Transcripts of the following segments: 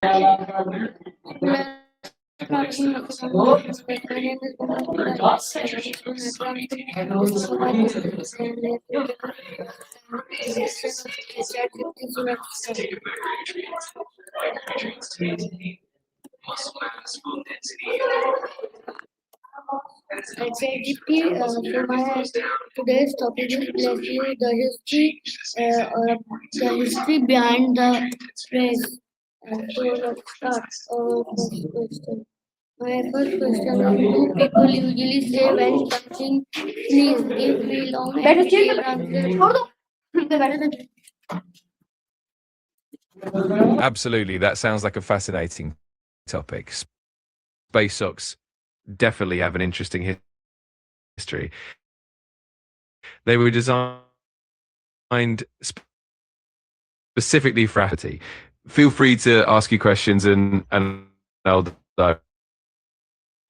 ChatGPT, so my today's topic is basically the history behind the phrase. So let's start our first question. My first question is: do people usually say when something sneeze? Give me long and detailed answer. Absolutely, that sounds like a fascinating topic. Space socks definitely have an interesting history. They were designed specifically for Vapi. Feel free to ask your questions and I'll dive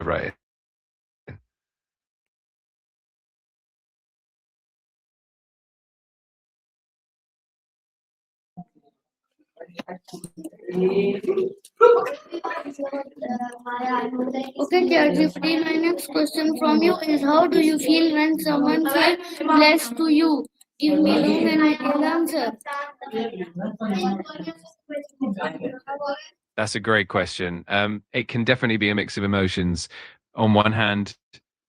right in. Okay, ChatGPT, my next question from you is: how do you feel when someone says bless to you? Give me long and detailed answer. That's a great question. It can definitely be a mix of emotions. On one hand,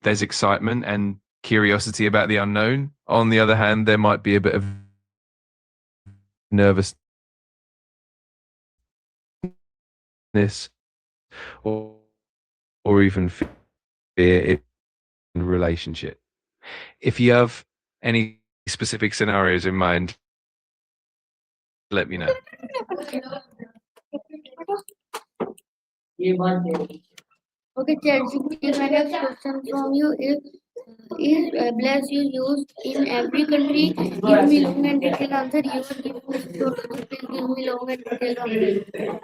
there's excitement and curiosity about the unknown. On the other hand, there might be a bit of nervousness or even fear in relationship. If you have any specific scenarios in mind, let me know. Okay, ChatGPT, my next question from you is bless you used in every country? Give me long and detailed answer. You will give me short answer. Please give me long and detailed answer.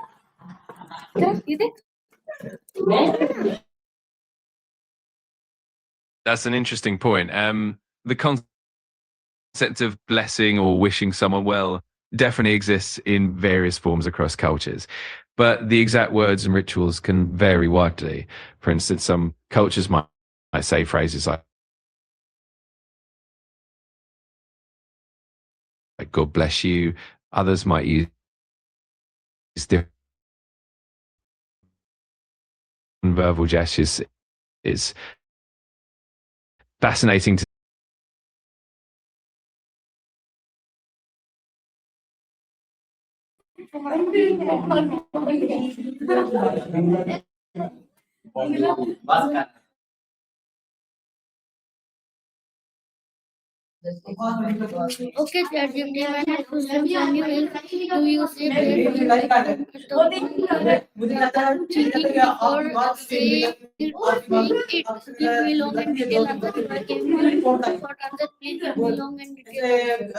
That's an interesting point. The concept of blessing or wishing someone well definitely exists in various forms across cultures, but the exact words and rituals can vary widely. For instance, some cultures might say phrases like "God bless you." Others might use different verbal gestures. It's fascinating to Okay, ChatGPT, my next question from you is: do you say bless cheating or say it or saying it? Give me long and detailed answer. If I give you short answer, please give me long and detailed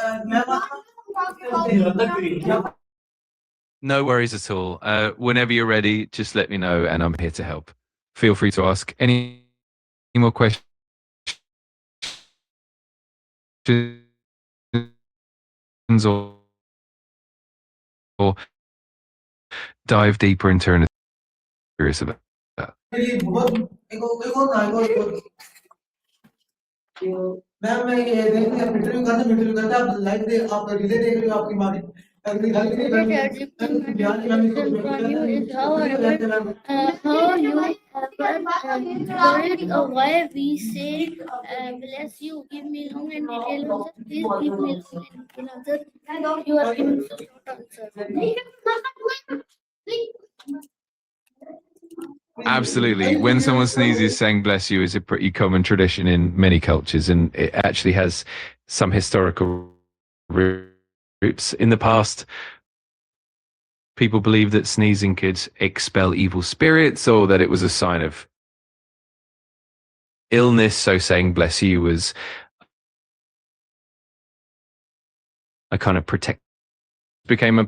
answer. No worries at all. Whenever you're ready, just let me know and I'm here to help. Feel free to ask any more questions or dive deeper into anything curious about that. Ma'am मैं ये देख रही हूँ interview करते आप live दे आप relay देख रही हो आपकी मारी अगली खाली नहीं how you why we say bless you. Give me long and detailed answer. Please give me long and detailed answer. You are giving so short answer. Absolutely. When someone sneezes, saying bless you is a pretty common tradition in many cultures, and it actually has some historical roots. In the past, people believed that sneezing could expel evil spirits or that it was a sign of illness. So saying bless you was a kind of protect, became a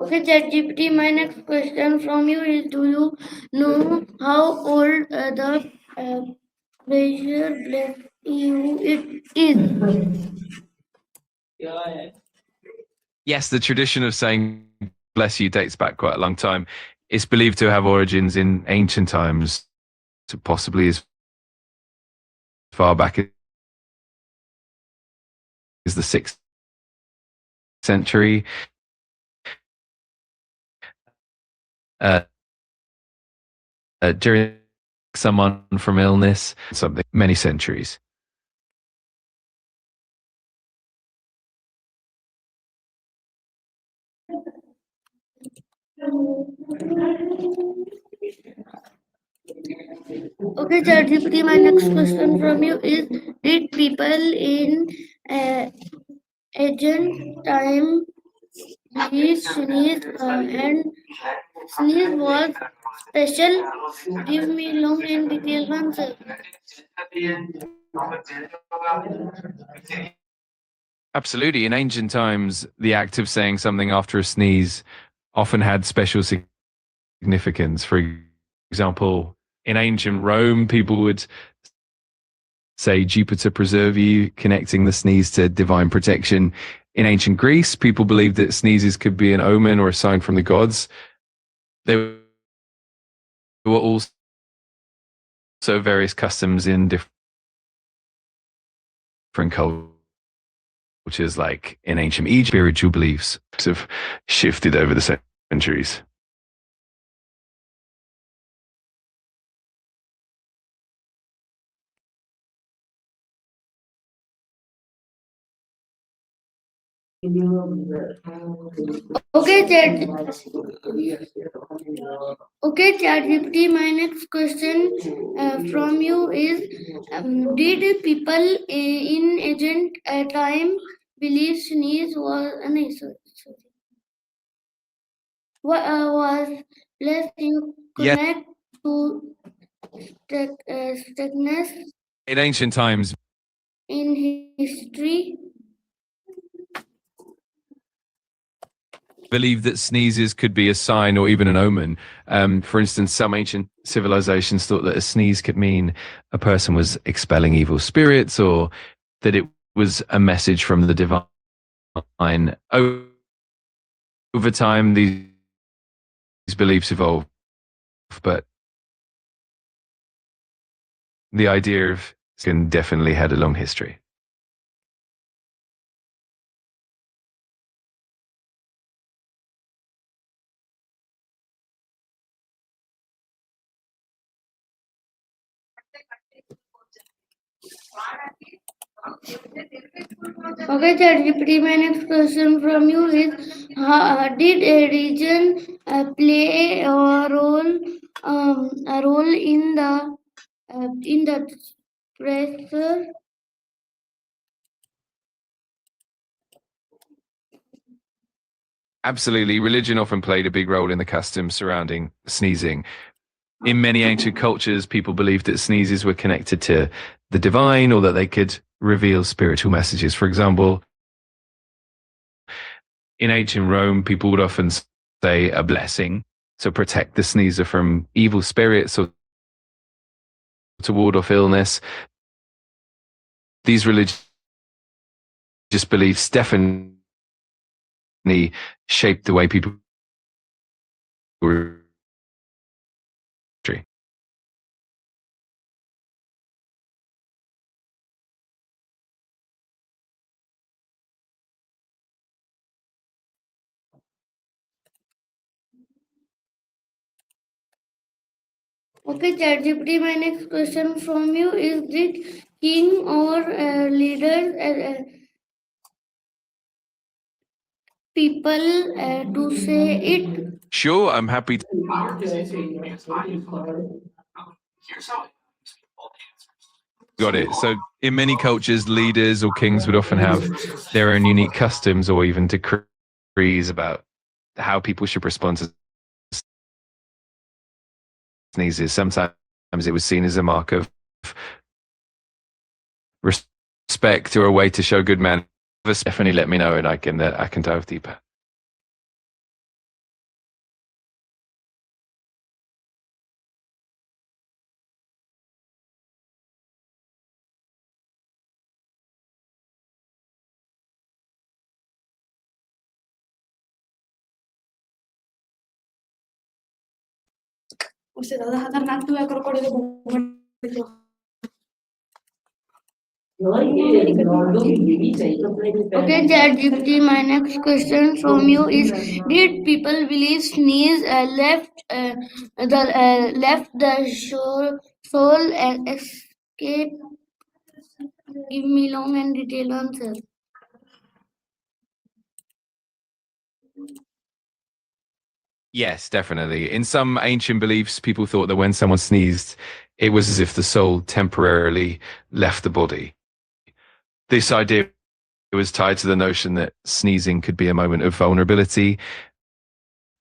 Okay, ChatGPT, my next question from you is: do you know how old the pressure bless you it is? Yes, the tradition of saying bless you dates back quite a long time. It's believed to have origins in ancient times, possibly as far back as the 6th century. Uh, during someone from illness, something many centuries. Okay, ChatGPT, my next question from you is: did people in uh, ancient time believe and sneeze was special? Give me long and detailed answer. Absolutely. In ancient times, the act of saying something after a sneeze often had special significance. For example, in ancient Rome, people would say, Jupiter preserve you, connecting the sneeze to divine protection. In ancient Greece, people believed that sneezes could be an omen or a sign from the gods. There were also various customs in different cultures, like in ancient Egypt, spiritual beliefs have shifted over the centuries. Okay, Chat. Okay, ChatGPT. My next question from you is: did people in ancient time believe sneeze was sorry. What was less you Yes, connect to stagness in ancient times, in history? believed that sneezes could be a sign or even an omen. For instance, some ancient civilizations thought that a sneeze could mean a person was expelling evil spirits, or that it was a message from the divine. Over time, these beliefs evolved, but the idea of skin definitely had a long history. Okay, ChatGPT. My next question from you is: did a region play a role in the pressure? Absolutely, religion often played a big role in the customs surrounding sneezing. In many ancient cultures, people believed that sneezes were connected to the divine or that they could reveal spiritual messages. For example, in ancient Rome, people would often say a blessing to protect the sneezer from evil spirits or to ward off illness. These religious beliefs definitely shaped the way people were. Okay, ChatGPT. My next question from you is: did king or leaders people to say it? Sure, I'm happy to. Got it. So, in many cultures, leaders or kings would often have their own unique customs or even decrees about how people should respond to sneezes. Sometimes it was seen as a mark of respect or a way to show good manners. definitely let me know and I can dive deeper. Okay, ChatGPT, my next question from you is: did people believe sneeze left the soul and escape? Give me long and detailed answer. Yes, definitely. In some ancient beliefs, people thought that when someone sneezed, it was as if the soul temporarily left the body. This idea was tied to the notion that sneezing could be a moment of vulnerability.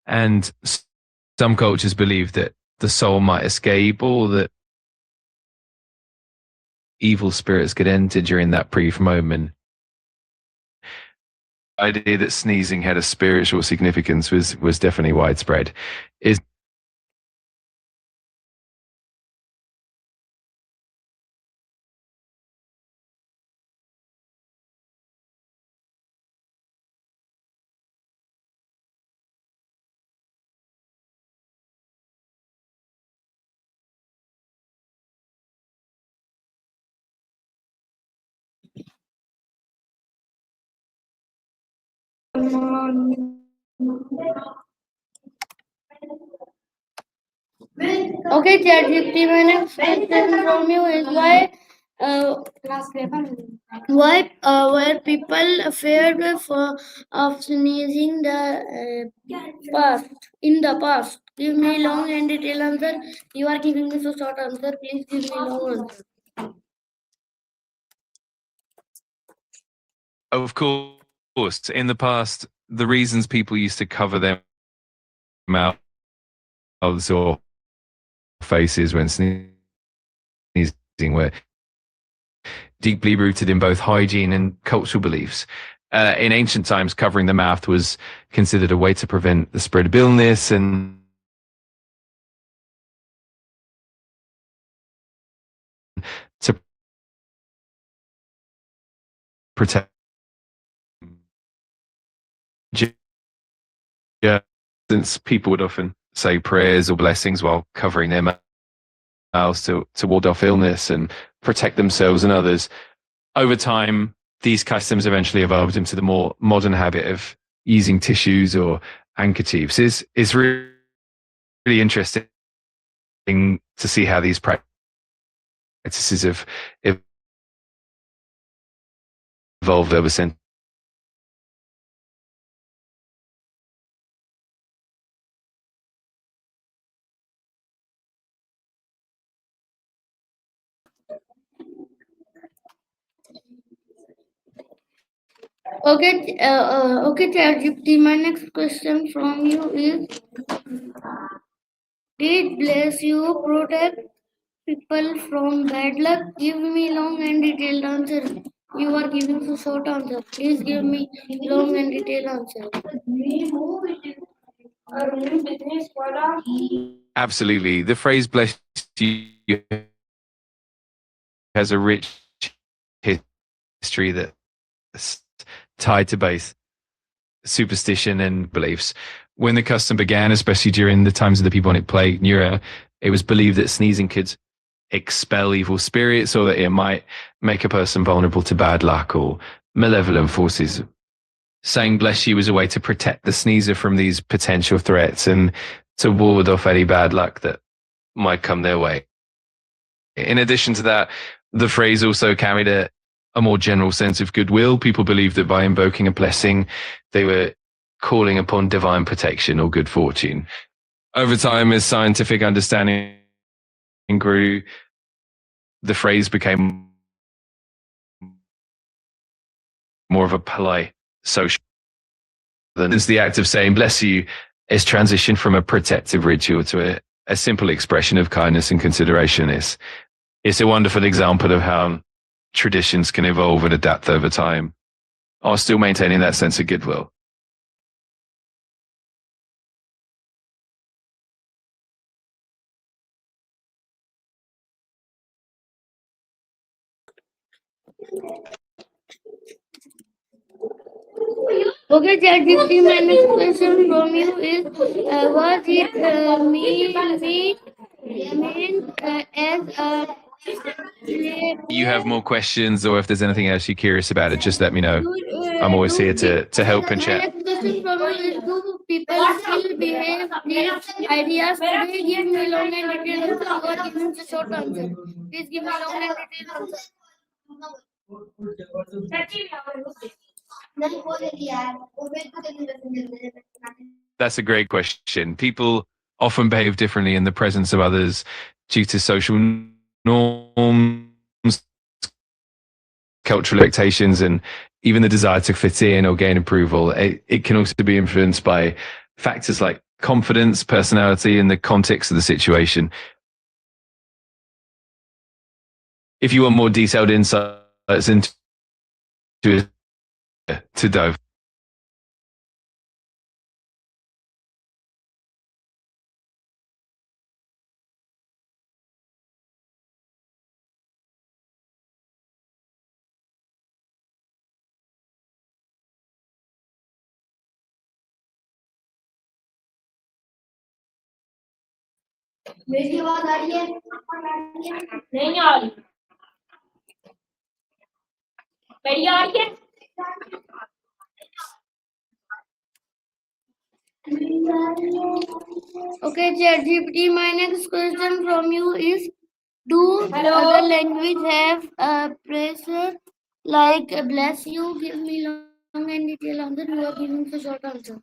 And some cultures believed that the soul might escape or that evil spirits could enter during that brief moment. The idea that sneezing had a spiritual significance was definitely widespread. Is Okay, ChatGPT, my next question from you is uh, why were people afraid of sneezing past in the past? Give me long and detailed answer. You are giving me so short answer. Please give me long answer. of course, in the past, the reasons people used to cover their mouths or faces when sneezing were deeply rooted in both hygiene and cultural beliefs. In ancient times, covering the mouth was considered a way to prevent the spread of illness and to protect. Yeah, since people would often say prayers or blessings while covering their mouths to ward off illness and protect themselves and others. Over time, these customs eventually evolved into the more modern habit of using tissues or handkerchiefs. Is really, really interesting to see how these practices have evolved over since. Okay, ChatGPT. My next question from you is: did bless you protect people from bad luck? Give me long and detailed answer. You are giving so short answer. Please give me long and detailed answer. Absolutely. The phrase bless you has a rich history that's tied to both superstition and beliefs. When the custom began, especially during the times of the bubonic plague, Nero, it was believed that sneezing could expel evil spirits or that it might make a person vulnerable to bad luck or malevolent forces. Saying bless you was a way to protect the sneezer from these potential threats and to ward off any bad luck that might come their way. In addition to that, the phrase also carried a more general sense of goodwill. People believed that by invoking a blessing, they were calling upon divine protection or good fortune. Over time, as scientific understanding grew, the phrase became more of a polite social than as the act of saying bless you is transitioned from a protective ritual to a simple expression of kindness and consideration. It's a wonderful example of how traditions can evolve and adapt over time. are still maintaining that sense of goodwill. Okay, ChatGPT, my next question from you is, was it meant as a You have more questions, or if there's anything else you're curious about it, just let me know. I'm always here to help and My chat. next question from you is, do people still behave these ideas today? Give me long and detailed answer. You are giving a short answer. Please give me long and detailed answer. That's a great question. People often behave differently in the presence of others due to social norms, cultural expectations, and even the desire to fit in or gain approval. It can also be influenced by factors like confidence, personality, and the context of the situation. If you want more detailed insights into to dive. मेरी आवाज आ रही है? नहीं आ रही। मेरी आ रही है? Okay, ChatGPT, my next question from you is, do other language have a pressure like bless you? Give me long and detailed answer. You are giving the short answer.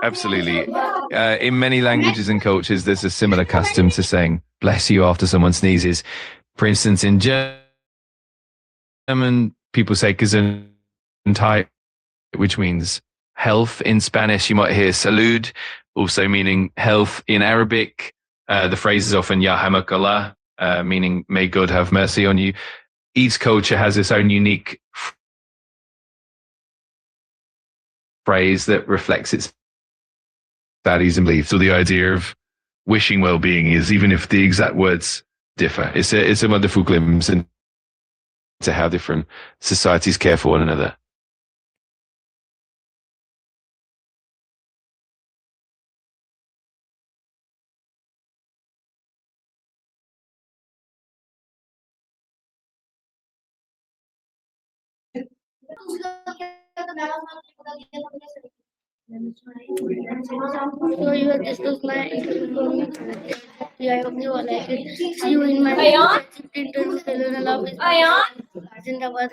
Absolutely. In many languages and cultures, there's a similar custom to saying bless you after someone sneezes. For instance, in German, people say Gesundheit, which means health. In Spanish, you might hear salud, also meaning health. In Arabic, the phrase is often ya hamakallah, meaning may God have mercy on you. Each culture has its own unique phrase that reflects its values and beliefs. So the idea of wishing well-being is, even if the exact words differ, it's a wonderful glimpse into how different societies care for one another. So you have discussed my interview. I hope you all like it. See you in my next interview. Zindabad.